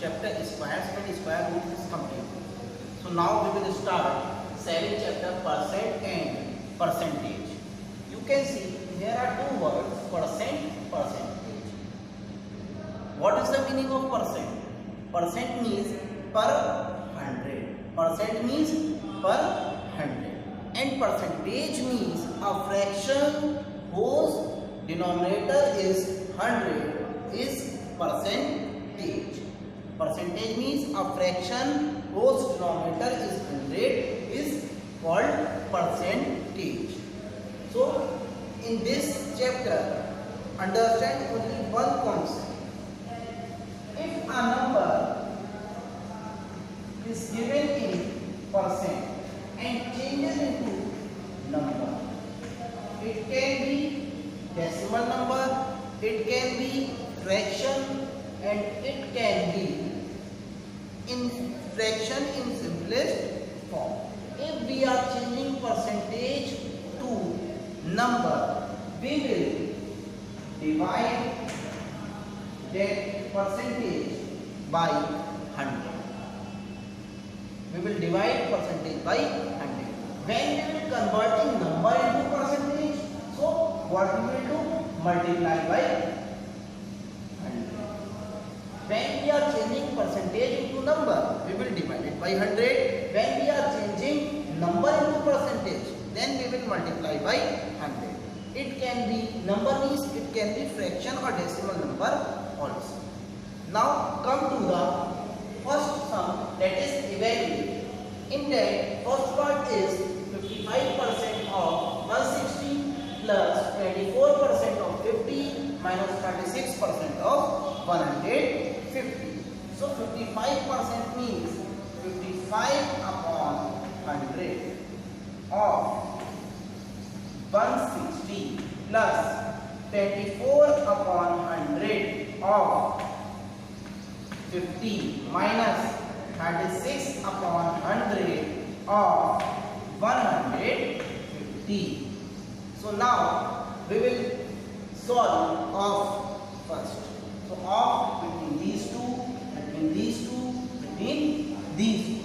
chapter squares and square root is complete. So now we will start second chapter percent and percentage. You can see there are two words, percent, percentage. What is the meaning of percent? Percent means per 100. Percent means per 100. And percentage means a fraction whose denominator is 100 is percentage. Percentage means a fraction whose denominator is 100 is called percentage. So in this chapter, understand only one concept. If a number is given in percent and changes into number, it can be decimal number, it can be fraction, and it can be in fraction in simplest form. If we are changing percentage to number, we will divide that percentage by 100. We will divide percentage by 100. When we will converting number into percentage, so what we will do? Multiply by 100. When we are changing percentage into number, we will divide it by 100. When we are changing number into percentage, then we will multiply by 100. It can be number means it can be fraction or decimal number also. Now come to the first sum, that is evaluate. In that first part is 55% of 160 plus 24% of 50 minus 36% of 150. So 55% means 55 upon 100 of 160 plus 24 upon 100 of 50 minus 36 upon 100 of 150. So now we will solve of first. So of between these two, between these two, between these two.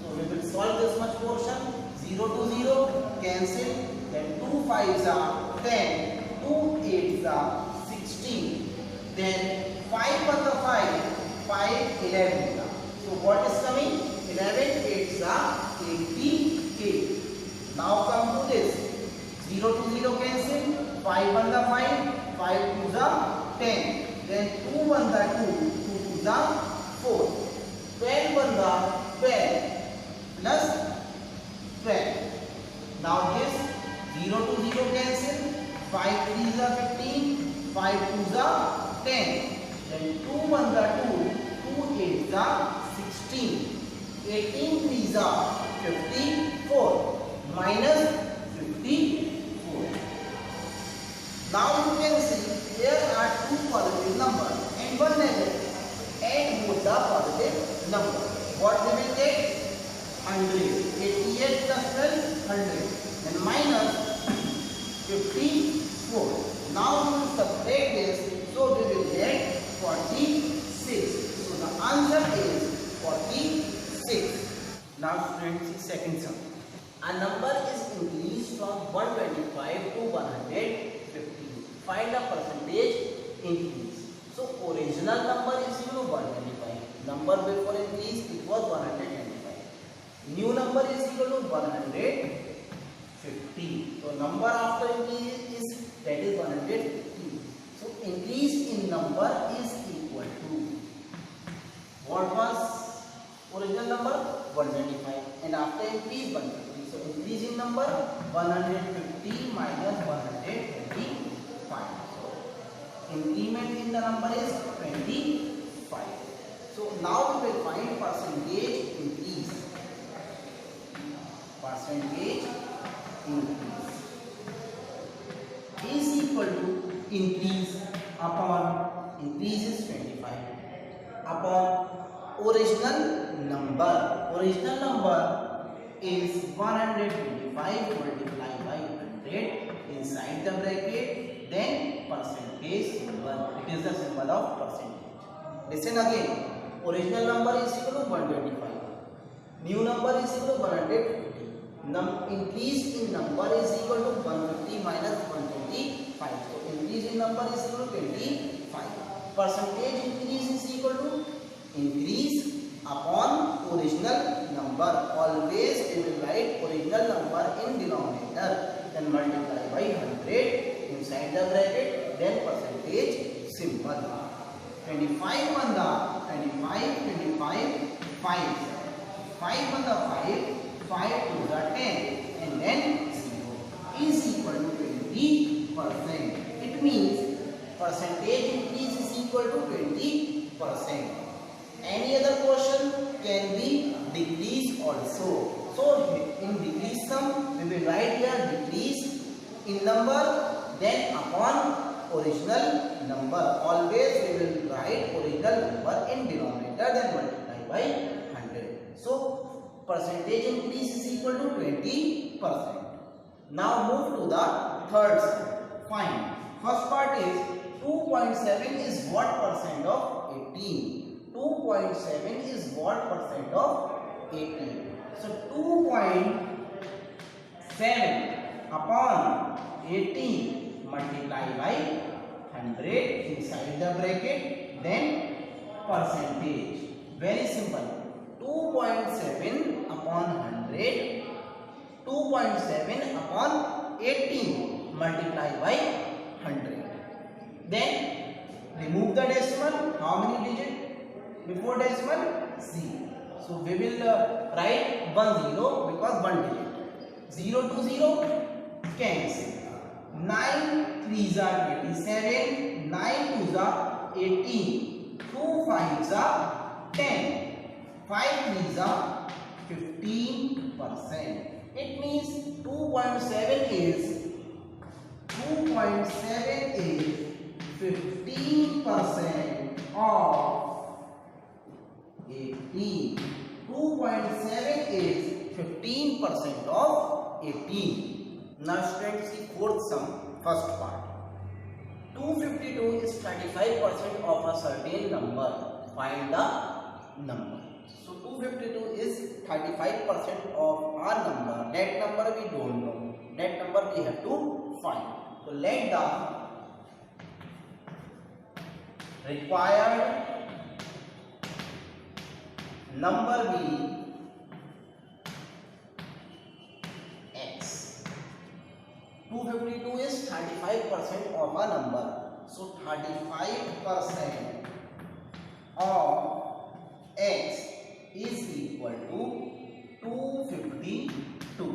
So we will solve this much portion. 0 to 0 cancel. Then 2 5s are 10, 2 8s are 16. Then 5 on the 5, 5 11. So what is coming? 11 8s are 88. Now come to this. 0 to 0 cancel. 5 on the 5, 5 2s are 10. Then 2 on the 2, 2 2s are 4. 12 on the 12 plus 12. Now this 0 to 0 cancel. 5 3s are 15, 5 2s are 10. Then 2 on the 2, 2 8s are 16. 18 3s are 54 minus 54. Now you can see here are two positive numbers and one negative. Add both the positive numbers. What we will get? 100. 88 plus 12, 100. Then minus 54. Now we will subtract this, so we will get 46. So the answer is 46. Now students, see second sum. A number is increased from 125 to 150. Find the percentage increase. So original number is equal to 125. Number before increase it was 125. New number is equal to 150. So number after increase is that is 150. So increase in number is equal to what was original number 125 and after increase 150. So increase in number 150 minus 125. So increment in the number is 25. So now we will find percentage increase. Percentage increase is equal to increase upon increase is 25 upon original number. Original number is 125 multiplied by 100 inside the bracket, then percentage symbol. It is the symbol of percentage. Listen again. Original number is equal to 125. New number is equal to 150. Increase in number is equal to 150 minus 125. So increase in number is equal to 25. Percentage increase is equal to increase upon original number. Always we will write original number in denominator. Then multiply by 100 inside the bracket. Then percentage symbol. 25 on the 25, 5. 5 on the 5 to the 10, and then 0 is equal to 20%. It means percentage increase is equal to 20%. Any other question can be decrease also. So in decrease sum we will write here decrease in number, then upon original number. Always we will write original number in denominator, then multiply by 100. So percentage increase is equal to 20%. Now move to the third side. Find. First part is 2.7 is what percent of 18? 2.7 is what percent of 18? So 2.7 upon 18 multiply by 100 inside the bracket, then percentage. Very simple. 2.7 upon 100, 2.7 upon 18 multiply by 100. Then remove the decimal. How many digit before decimal? 0. So we will write 1 0 because 1 digit. 0 to 0 cancel. 9 3s are 27, 9 2s are 18, 2 5s are 10. 5 3s are 15%. It means 2.7 is 15% of 18. 2.7 is 15% of 18. Now students, see fourth sum, first part. 252 is 35% of a certain number. Find the number. So 252 is 35% of our number. That number we don't know. That number we have to find. So let the required number be x. 252 is 35% of a number. So 35% of x is equal to 252.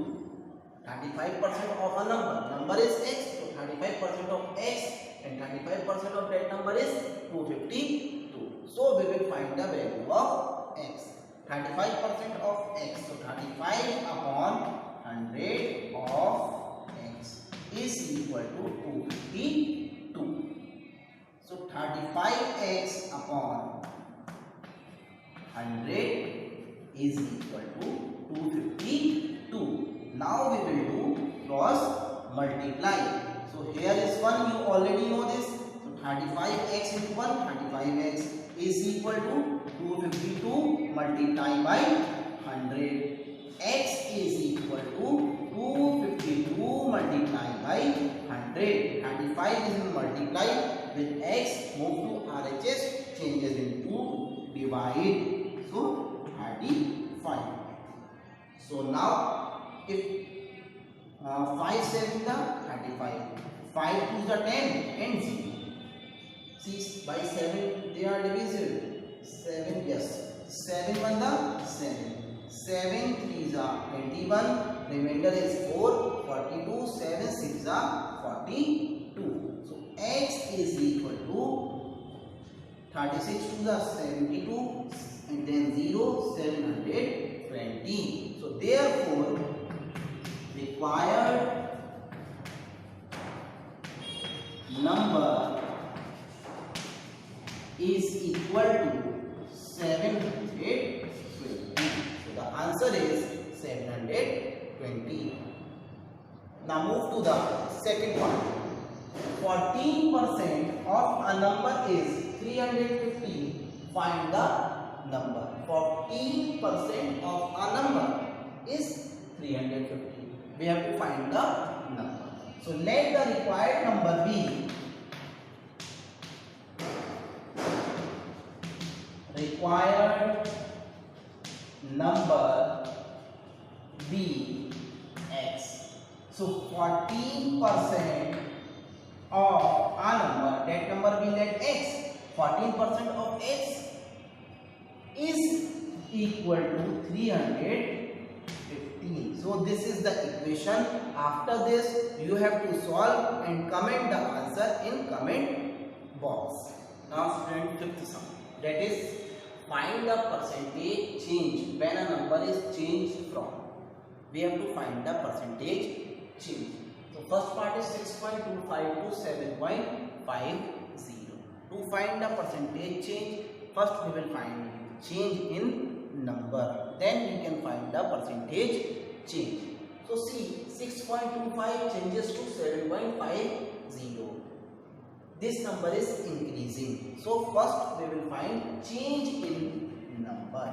35% of a number. Number is x. So 35% of x and 35% of that number is 252. So we will find the value of x. 35% of x. So 35 upon 100 of x is equal to 252. So 35x upon 100 is equal to 252. Now we will do cross multiply. So here is 1, you already know this. So 35x into 1, 35x is equal to 252 multiplied by 100. X is equal to 252 multiplied by 100. 35 is multiplied with x, move to RHS, changes into divide. So 35. So now if 5 7 the 35, 5 2 the 10 and 0. See, by 7 they are divisible. 7, yes, 7 1 the 7. 7 3 are 21, remainder is 4, 42, 7 6 are 42. So x is equal to 36 to the 72 and then 0, 720. So therefore required number is equal to 720. So the answer is 720. Now move to the second part. 14% of a number is 350. Find the number. 14% of a number is 350. We have to find the number. So let the required number be x. So 14% of a number, that number will let x. 14% of x is equal to 315. So this is the equation. After this you have to solve and comment the answer in comment box. Now student, fifth sum, that is find the percentage change when a number is changed from. We have to find the percentage change. So first part is 6.25 to 7.50. To find the percentage change, first we will find change in number, then we can find the percentage change. So see, 6.25 changes to 7.50. This number is increasing. So first we will find change in number.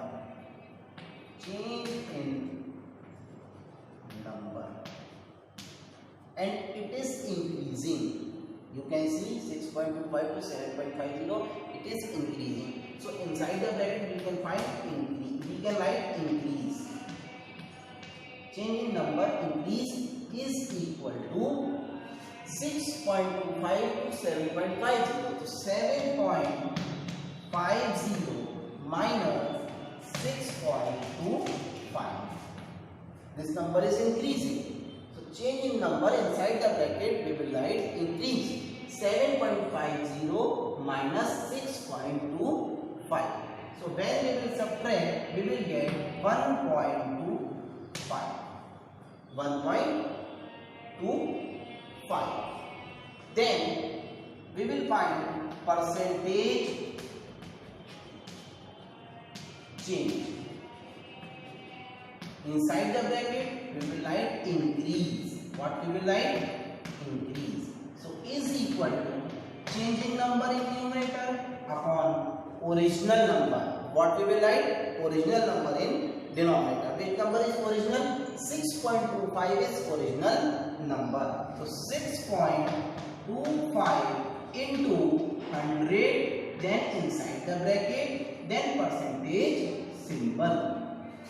Change in number. And it is increasing. You can see 6.25 to 7.50. It is increasing. So inside the bracket we can find increase. We can write increase. Change in number increase is equal to 6.25 to 7.50. So 7.50 minus 6.25. This number is increasing. So change in number inside the bracket we will write increase. 7.50 minus 6.25. So when we will subtract, we will get 1.25. 1.25. Then we will find percentage change. Inside the bracket we will write increase. What we will write? Increase. So is equal to changing number in numerator upon original number. What we will write? Original number in denominator. Which number is original? 6.25 is original number. So 6.25 into 100, then inside the bracket, then percentage symbol.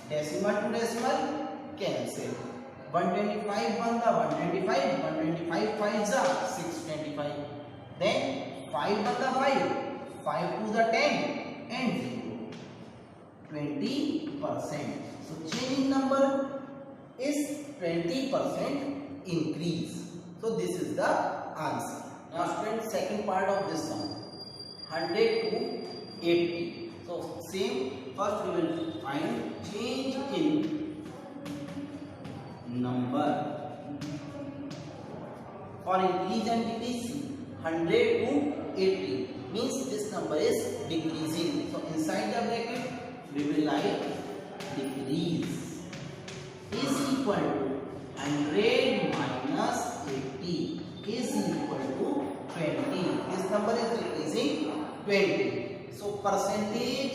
Decimal to decimal cancel. 125 1 the 125, 125 5 the 625. Then 5 1 the 5, 5 to the 10 and 0. 20%. So changing number is 20% increase. So this is the answer. Now student, second part of this sum, 100 to 80. So same, first we will find change in number. For increase and decrease, 100 to 80 means this number is decreasing. So inside the bracket we will write decrease is equal to 100 minus 80 is equal to 20. This number is decreasing 20. So percentage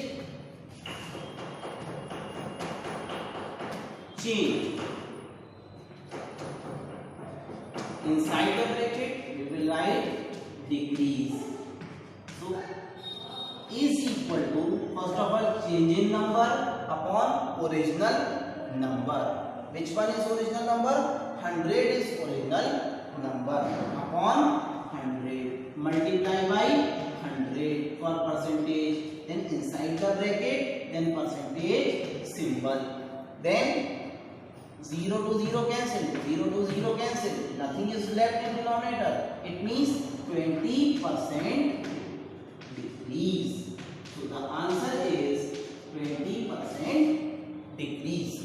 change. Inside the bracket we will write decrease. So is equal to, first of all, change in number upon original number. Which one is original number? 100 is original number upon 100. Multiply by 100 for percentage. Then inside the bracket, then percentage symbol. Then 0 to 0 cancel, 0 to 0 cancel, nothing is left in denominator. It means 20% decrease. So the answer is 20% decrease.